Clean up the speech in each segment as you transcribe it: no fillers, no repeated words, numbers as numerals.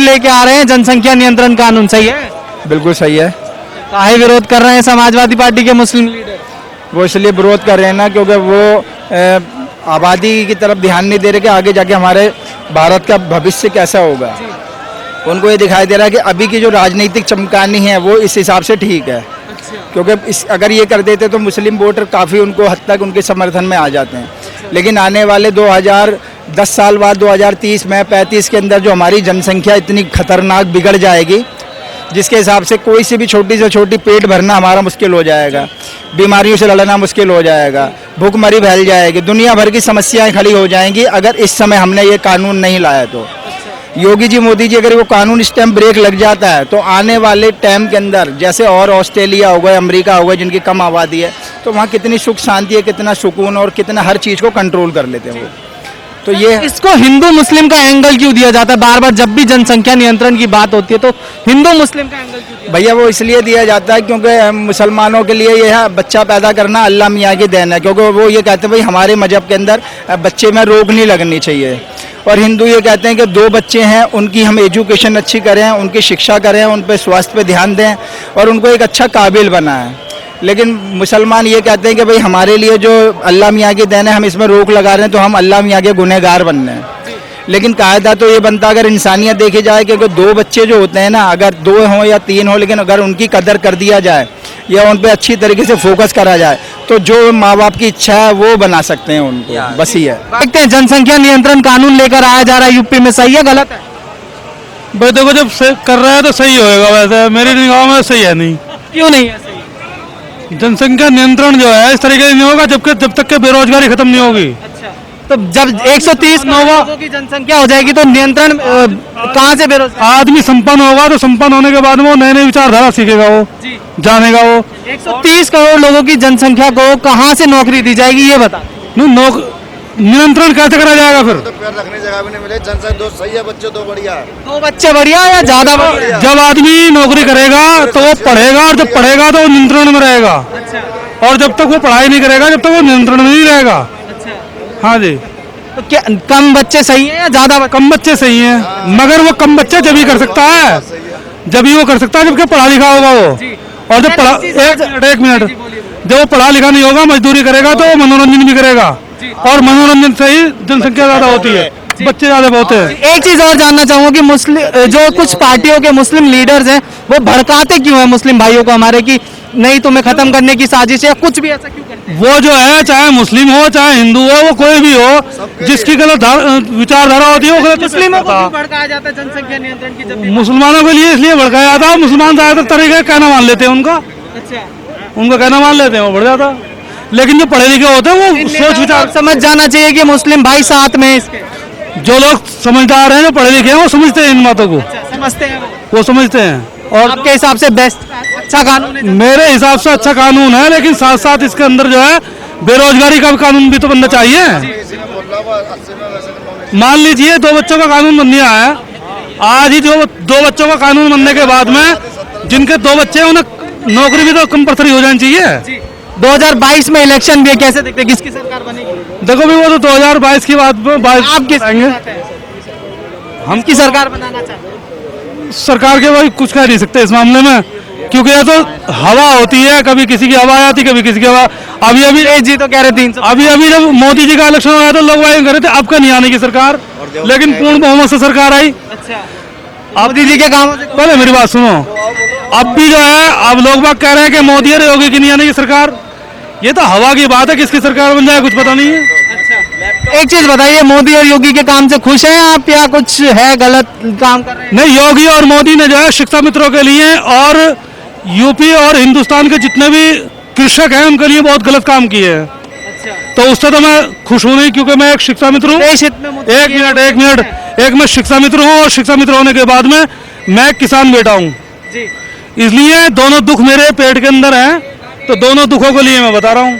लेके आ रहे हैं जनसंख्या नियंत्रण कानून, सही है? बिल्कुल सही है। काहे विरोध कर रहे हैं समाजवादी पार्टी के मुस्लिम लीडर? वो इसलिए विरोध कर रहे हैं ना क्योंकि वो आबादी की तरफ ध्यान नहीं दे रहे कि आगे जाके हमारे भारत का भविष्य कैसा होगा। उनको ये दिखाई दे रहा है कि अभी की जो राजनीतिक चमकानी है वो इस हिसाब से ठीक है, क्योंकि अगर ये कर देते तो मुस्लिम वोटर काफ़ी उनको हद तक उनके समर्थन में आ जाते हैं। लेकिन आने वाले 2010 साल बाद 2030 में 35 के अंदर जो हमारी जनसंख्या इतनी खतरनाक बिगड़ जाएगी, जिसके हिसाब से कोई सी भी छोटी से छोटी पेट भरना हमारा मुश्किल हो जाएगा, बीमारियों से लड़ना मुश्किल हो जाएगा, भूखमरी फैल जाएगी, दुनिया भर की समस्याएं खड़ी हो जाएंगी अगर इस समय हमने ये कानून नहीं लाया तो। योगी जी, मोदी जी, अगर वो कानून इस टाइम ब्रेक लग जाता है तो आने वाले टाइम के अंदर जैसे और ऑस्ट्रेलिया हो गए, अमेरिका हो गए, जिनकी कम आबादी है, तो वहाँ कितनी सुख शांति है, कितना सुकून और कितना हर चीज़ को कंट्रोल कर लेते हैं वो। तो ये इसको हिंदू मुस्लिम का एंगल क्यों दिया जाता है? बार बार जब भी जनसंख्या नियंत्रण की बात होती है तो हिंदू मुस्लिम का एंगल क्यों दिया? भैया वो इसलिए दिया जाता है क्योंकि मुसलमानों के लिए यह है बच्चा पैदा करना अल्लाह मियाँ की देन है, क्योंकि वो ये कहते हैं भाई हमारे मजहब के अंदर बच्चे में रोक नहीं लगनी चाहिए। और हिंदू ये कहते हैं कि 2 बच्चे हैं उनकी हम एजुकेशन अच्छी करें, उनकी शिक्षा करें, उन पर स्वास्थ्य पे ध्यान दें और उनको एक अच्छा काबिल बनाएं। लेकिन मुसलमान ये कहते हैं कि भाई हमारे लिए जो अल्लाह मियाँ की देन है हम इसमें रोक लगा रहे हैं तो हम अल्लाह मियाँ के गुनहगार बन रहे हैं। लेकिन कायदा तो ये बनता अगर इंसानियत देखी जाए, क्योंकि 2 बच्चे जो होते हैं ना, अगर 2 हों या 3 हों, लेकिन अगर उनकी कदर कर दिया जाए या उन पर अच्छी तरीके से फोकस करा जाए तो जो माँ बाप की इच्छा है वो बना सकते हैं उनको, बस ही है। देखते हैं जनसंख्या नियंत्रण कानून लेकर आया जा रहा है यूपी में, सही है गलत है? भाई देखो जब कर रहा है तो सही होएगा, वैसे मेरी निगाह में सही है नहीं। क्यों नहीं है सही? जनसंख्या नियंत्रण जो है इस तरीके से नहीं होगा जब तक के बेरोजगारी खत्म नहीं होगी। अच्छा, तो जब 130 लोगों की जनसंख्या हो जाएगी तो नियंत्रण कहाँ से बेरोजगार? आदमी संपन्न होगा तो संपन्न होने के बाद में वो नए नए विचारधारा सीखेगा, वो जानेगा। वो 130 करोड़ लोगों की जनसंख्या को कहाँ से नौकरी दी जाएगी ये बता। नियंत्रण कैसे करा जाएगा फिर? तो पैर रखने जगह भी नहीं मिले, जनसंख्या 2 सही है, बच्चे 2 बढ़िया। 2 बच्चे बढ़िया या ज्यादा बढ़िया? जब आदमी नौकरी करेगा तो वो पढ़ेगा, और जब पढ़ेगा तो वो नियंत्रण में रहेगा। और जब तक वो पढ़ाई नहीं करेगा जब तक वो नियंत्रण में नहीं रहेगा। हाँ जी। तो क्या कम बच्चे सही है या ज्यादा? कम बच्चे सही हैं, मगर वो कम बच्चे जब ही कर सकता है, जब ही वो कर सकता है जबकि पढ़ा लिखा होगा वो। और जब एक मिनट जब वो पढ़ा लिखा नहीं होगा, मजदूरी करेगा तो वो मनोरंजन भी करेगा, और मनोरंजन से ही जनसंख्या ज्यादा होती है, बच्चे ज्यादा होते हैं। एक चीज और जानना चाहूंगा कि मुस्लिम जो कुछ पार्टियों के मुस्लिम लीडर्स हैं वो भड़काते क्यों हैं मुस्लिम भाइयों को हमारे की नहीं तुम्हें खत्म करने की साजिश है, कुछ भी ऐसा क्यों करते हैं? वो जो है चाहे मुस्लिम हो चाहे हिंदू हो, वो कोई भी हो, जिसकी गलत विचारधारा होती है वो गलत। मुस्लिमों को क्यों भड़काया जाता है जनसंख्या नियंत्रण की? जब मुसलमानों के लिए इसलिए भड़काया जाता है, मुसलमान ज्यादातर तरीके कहना मान लेते हैं उनका। अच्छा, उनका कहना मान लेते हैं, वो बढ़ जाता। लेकिन जो पढ़े लिखे होते हैं वो सोच विचार समझ जाना चाहिए कि मुस्लिम भाई साथ में इसके। जो लोग समझदार हैं, जो पढ़े लिखे हैं, वो समझते हैं इन बातों को, समझते हैं वो समझते हैं। और आपके हिसाब से बेस्ट अच्छा कानून है? मेरे हिसाब से अच्छा कानून है, लेकिन साथ साथ इसके अंदर जो है बेरोजगारी का भी कानून भी तो बनना चाहिए। मान लीजिए 2 बच्चों का कानून बन गया है, आज ही जो 2 बच्चों का कानून बनने के बाद में जिनके 2 बच्चे हैं उन्हें नौकरी भी तो कंपल्सरी हो जानी चाहिए। 2022 में इलेक्शन भी है, कैसे देखते हैं किसकी सरकार बनेगी? देखो भी वो तो 2022 की बात आप किस आएंगे, हम की सरकार बनाना चाहते हैं? सरकार के भाई कुछ कह नहीं सकते इस मामले में, क्योंकि ये तो हवा होती है, कभी किसी की हवा आती कभी किसी की हवा। अभी जी तो कह रहे 300। अभी जब मोदी जी का इलेक्शन हुआ तो लोग वाइंग कर रहे थे अब का नहीं आने की सरकार, लेकिन पूर्ण बहुमत से सरकार आई। अच्छा, मोदी जी के काम पहले मेरी बात सुनो, अब भी जो है अब लोग बात कह रहे हैं कि मोदी और योगी की नहीं आने की सरकार, ये तो हवा की बात है, किसकी सरकार बन जाए कुछ पता नहीं है। एक चीज बताइए, मोदी और योगी के काम से खुश हैं आप या कुछ है गलत काम कर रहे हैं? नहीं, योगी और मोदी ने जो है शिक्षा मित्रों के लिए और यूपी और हिंदुस्तान के जितने भी कृषक हैं उनके लिए बहुत गलत काम किए हैं। तो उससे तो मैं खुश हूं नहीं, क्योंकि मैं एक शिक्षा मित्र हूँ। एक मिनट मैं शिक्षा मित्र हूँ, और शिक्षा मित्र होने के बाद में मैं किसान बेटा हूँ, इसलिए दोनों दुख मेरे पेट के अंदर हैं, तो दोनों दुखों के लिए मैं बता रहा हूँ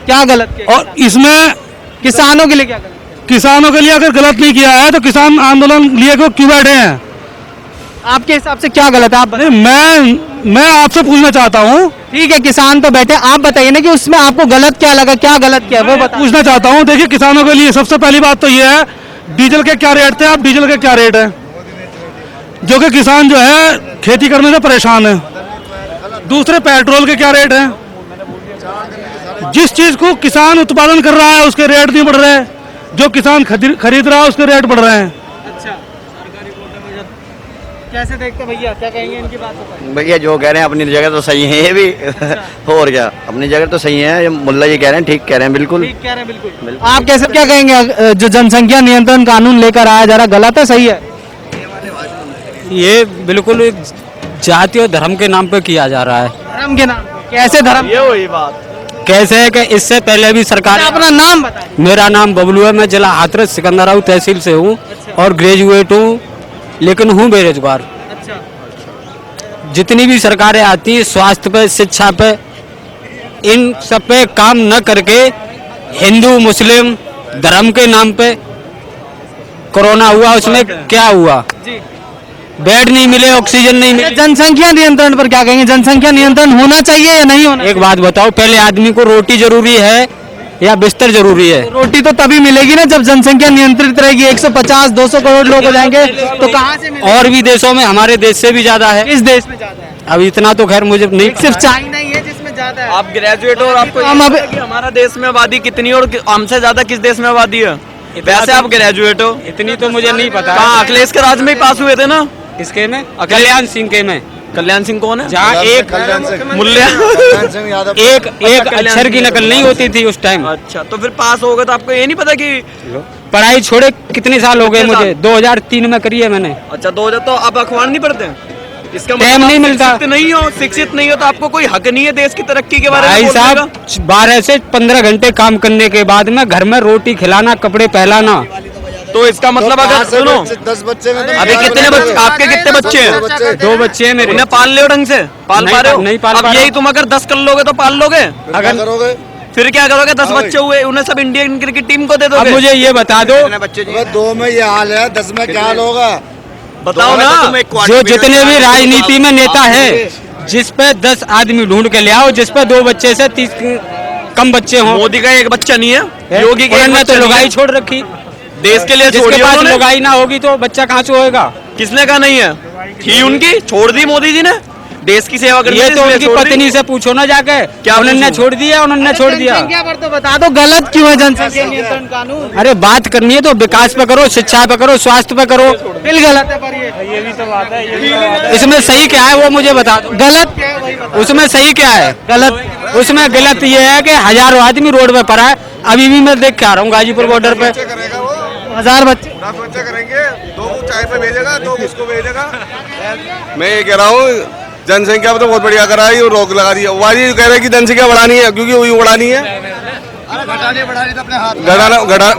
क्या गलत किया। और इसमें किसानों के लिए क्या गलत? किसानों के लिए अगर गलत नहीं किया है तो किसान आंदोलन लिए क्यों बैठे हैं? आपके हिसाब से क्या गलत है आप मैं आपसे पूछना चाहता हूँ। ठीक है, किसान तो बैठे, आप बताइए ना कि उसमें आपको गलत क्या लगा, क्या गलत किया वो पूछना चाहता हूँ। देखिए, किसानों के लिए सबसे पहली बात तो ये है, डीजल के क्या रेट थे, अब डीजल के क्या रेट है? जो कि किसान जो है खेती करने से परेशान है। दूसरे पेट्रोल के क्या रेट हैं? जिस चीज को किसान उत्पादन कर रहा है उसके रेट नहीं बढ़ रहे हैं, जो किसान खरीद रहा है उसके रेट बढ़ रहे हैं। अच्छा, कैसे देखते भैया, क्या कहेंगे इनकी बातों पर? भैया जो कह रहे हैं अपनी जगह तो सही है ये भी और क्या, अपनी जगह तो सही है, ये मुल्ला जी कह रहे हैं ठीक कह रहे हैं बिल्कुल। ठीक कह रहे हैं, बिल्कुल। आप कैसे क्या कहेंगे, जो जनसंख्या नियंत्रण कानून लेकर आया जा रहा, गलत है सही है? ये बिल्कुल जाति और धर्म के नाम पे किया जा रहा है। धर्म के नाम? कैसे धर्म? ये वही बात कैसे है कि इससे पहले भी सरकार। अपना नाम बताएं। मेरा नाम बबलू है, मैं जिला हाथरस सिकंदराबाद तहसील से हूँ और ग्रेजुएट हूँ, लेकिन हूँ बेरोजगार। अच्छा, जितनी भी सरकारें आती हैं स्वास्थ्य पे, शिक्षा पे, इन सब पे काम न करके हिंदू मुस्लिम धर्म के नाम पे कोरोना हुआ, उसमें क्या हुआ? जी। बेड नहीं मिले, ऑक्सीजन नहीं मिले। जनसंख्या नियंत्रण पर क्या कहेंगे? जनसंख्या नियंत्रण होना चाहिए या नहीं होना? एक बात बताओ, पहले आदमी को रोटी जरूरी है या बिस्तर जरूरी है? रोटी तो तभी मिलेगी ना जब जनसंख्या नियंत्रित रहेगी। 150-200 करोड़ लोग हो जाएंगे तो कहाँ से मिलेगी? और भी देशों में, हमारे देश से भी ज्यादा है। किस देश में ज्यादा है? अब इतना तो खैर मुझे नहीं, सिर्फ चाइना ही है जिसमें ज्यादा है। आप ग्रेजुएट हो और आपको हम अब कि हमारा देश में आबादी कितनी और हमसे ज्यादा किस देश में आबादी है? वैसे आप ग्रेजुएट हो, इतनी तो मुझे नहीं पता। कहाँ अखिलेश के राज में ही पास हुए थे ना? किसके में? कल्याण सिंह के में। कल्याण सिंह कौन है? जहाँ एक मूल्य एक अक्षर की नकल नहीं होती थी उस टाइम। अच्छा, तो फिर पास हो गए तो आपको ये नहीं पता कि पढ़ाई छोड़े कितने साल हो गए मुझे? 2003 में करी है मैंने। अच्छा 2000, तो आप अखबार नहीं पढ़ते? इसका टाइम नहीं मिलता। शिक्षित नहीं हो तो आपको कोई हक नहीं है देश की तरक्की के बारे में भाई बोलने का? साहब 12 से 15 घंटे काम करने के बाद में घर में रोटी खिलाना, कपड़े पहलाना, तो इसका मतलब अगर सुनो, 10 बच्चे में तो अभी कितने बच्चे, आपके कितने बच्चे हैं? 2 बच्चे हैं मेरे। उन्हें पाल ले ढंग से? पाल नहीं पा रहे हो? नहीं पाल अब पा रहा यही हूं। तुम अगर 10 कर लोगे तो पाल लोगे? अगर करोगे फिर क्या करोगे? 10 हाँ बच्चे हुए, उन्हें सब इंडियन क्रिकेट टीम को दे अब दोगे? मुझे ये बता दो, अगर 2 में ये हाल है 10 में क्या हाल होगा? बताओ ना। जो जितने भी राजनीति में नेता है, जिस पे 10 आदमी ढूंढ के ले आओ, जिस पे 2 बच्चे से 30 कम बच्चे हों। मोदी का एक बच्चा नहीं है, योगी का एक उन्होंने तो बच्चा नहीं लुगाई है। छोड़ रखी। देश के लिए जिसके छोड़ी पास उन्होंने। लुगाई ना होगी तो बच्चा कहाँ से होएगा? किसने कहा नहीं है? थी उनकी, छोड़ दी मोदी जी ने देश की सेवा करने ये के तो लिए उनकी छोड़ दी। पत्नी से पूछो ना जाके, क्या उन्होंने पूछूं? छोड़ दिया, उन्होंने छोड़ दिया। जनसंख्या पर तो बता दो, गलत क्यों है जनसंख्या नियंत्रण कानून? अरे बात करनी है तो विकास पे करो, शिक्षा पे करो, स्वास्थ्य पे करो। बिल गलत है पर ये भी तो बात है। इसमें सही क्या है वो मुझे बता दो। गलत क्या है वही बताओ। उसमें सही क्या है? गलत उसमें गलत ये है कि हजारों आदमी रोड पे पड़ा है। अभी भी मैं देख के आ रहा हूँ गाजीपुर बॉर्डर पे। 1000 बच्चे 10 बच्चे करेंगे, 2 को चाय पे भेजेगा, 2 उसको भेजेगा। मैं ये कह रहा हूँ जनसंख्या पे तो बहुत बढ़िया करा है, रोक लगा दी है। वाजी कह रहे हैं कि जनसंख्या बढ़ानी है क्योंकि वही बढ़ानी है, घटाना।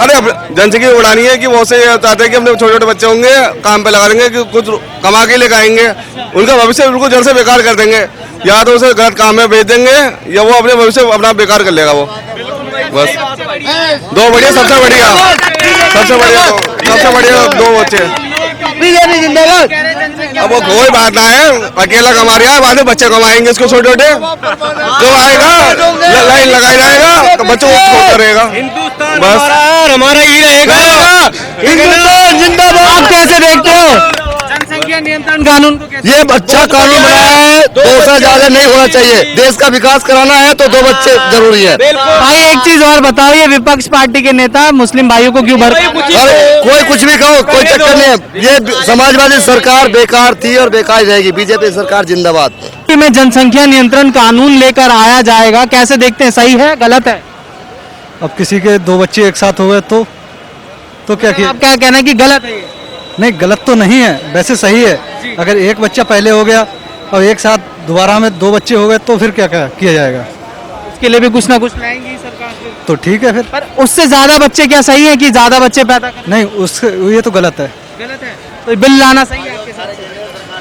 अरे जनसंख्या बढ़ानी है कि बहुत से चाहते हैं कि अपने छोटे छोटे बच्चे होंगे काम पे लगा देंगे कि कुछ कमा के लेकर आएंगे, उनका भविष्य बिल्कुल जड़ से बेकार कर देंगे। या तो उसे गलत काम में भेज देंगे या वो अपने भविष्य अपना बेकार कर लेगा वो। बस 2 बढ़िया, सबसे बढ़िया 2 बच्चे। बीजेपी जिंदाबाद। अब वो कोई बात ना है, अकेला कमा रहा है, बाद में बच्चे कमाएंगे इसको छोटे छोटे। जो आएगा लाइन लगाई जाएगा तो बच्चों को छोड़ता रहेगा। बस हमारा ही रहेगा। हिंदुस्तान जिंदाबाद। आप कैसे देखते हो जनसंख्या नियंत्रण कानून को? कैसे? ये अच्छा कानून बनाया है, 2 से ज्यादा नहीं होना चाहिए। देश का विकास कराना है तो 2 बच्चे जरूरी है। भाई एक चीज और बताओ, ये विपक्ष पार्टी के नेता मुस्लिम भाइयों को क्यों अरे कोई कुछ भी कहो, कोई चक्कर नहीं है। ये समाजवादी सरकार बेकार थी और बेकार ही रहेगी। बीजेपी सरकार जिंदाबाद। में जनसंख्या नियंत्रण कानून लेकर आया जाएगा, कैसे देखते हैं? सही है गलत है? अब किसी के 2 बच्चे एक साथ हो गए तो क्या किया? आप क्या कहना है कि गलत है ये? नहीं, गलत तो नहीं है, वैसे सही है। अगर एक बच्चा पहले हो गया और एक साथ दोबारा में 2 बच्चे हो गए तो फिर क्या किया जाएगा? इसके लिए भी कुछ ना कुछ लाएंगी सरकार फिर। तो ठीक है फिर। पर उससे ज्यादा बच्चे क्या सही है कि ज्यादा बच्चे पैदा कर? नहीं, ये तो गलत है। गलत है तो बिल लाना सही है आपके साथ से?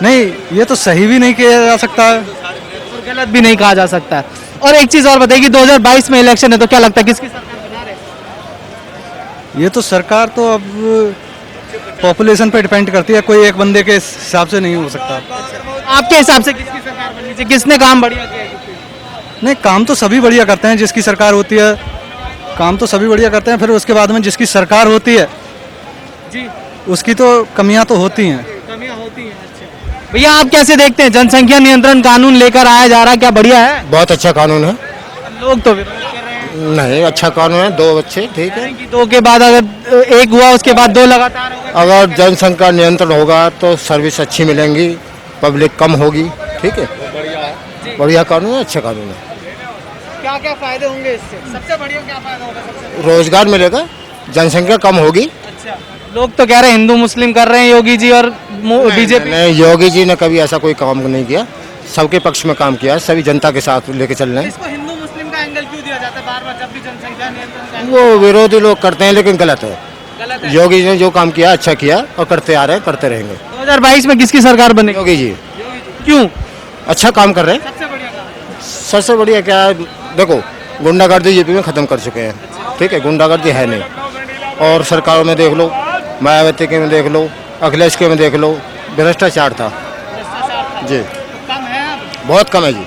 नहीं, ये तो सही भी नहीं किया जा सकता है और गलत भी नहीं कहा जा सकता है। और एक चीज और बताइए कि 2022 में इलेक्शन है तो क्या लगता है किसकी सरकार बना रहे? ये तो सरकार तो अब पॉपुलेशन पे डिपेंड करती है, कोई एक बंदे के हिसाब से नहीं हो सकता। आपके हिसाब से किसकी सरकार बननी चाहिए? किसने काम बढ़िया किया है? नहीं, काम तो सभी बढ़िया करते हैं, जिसकी सरकार होती है काम तो सभी बढ़िया करते हैं। फिर उसके बाद में जिसकी सरकार होती है जी उसकी तो कमियां तो होती हैं। कमियां होती होती है। अच्छा भैया आप कैसे देखते हैं जनसंख्या नियंत्रण कानून लेकर आया जा रहा है, क्या बढ़िया है? बहुत अच्छा कानून है। लोग तो विरोध कर रहे हैं नहीं, अच्छा कानून है। 2 बच्चे ठीक है। कि 2 के बाद अगर 1 हुआ उसके बाद 2 लगातार हो गए। अगर जनसंख्या नियंत्रण होगा तो सर्विस अच्छी मिलेंगी, पब्लिक कम होगी। ठीक है, बढ़िया कानून है, अच्छा कानून है। क्या क्या फायदे होंगे इससे? सबसे बढ़िया क्या फायदा होगा? सबसे रोजगार मिलेगा, जनसंख्या कम होगी। अच्छा लोग तो कह रहे हैं हिंदू मुस्लिम कर रहे हैं योगी जी और बीजेपी। नहीं, योगी जी ने कभी ऐसा कोई काम नहीं किया, सबके पक्ष में काम किया, सभी जनता के साथ लेके चल रहे हैं। इसको हिंदू मुस्लिम का एंगल क्यों दिया जाता है बार बार जब भी जनसंख्या नियंत्रण का? वो विरोधी लोग करते हैं लेकिन गलत है। गलत है। योगी जी ने जो काम किया अच्छा किया और करते आ रहे हैं, करते रहेंगे। 2022 में किसकी सरकार बनेगी? योगी जी क्यों? अच्छा काम कर रहे हैं। सबसे बढ़िया काम। सबसे बढ़िया क्या है, देखो गुंडागर्दी यूपी में खत्म कर चुके हैं। ठीक है, गुंडागर्दी है नहीं। और सरकारों में देख लो, मायावती के में देख लो, अखिलेश के में देख लो, भ्रष्टाचार था जी, कम है अब? बहुत कम है जी।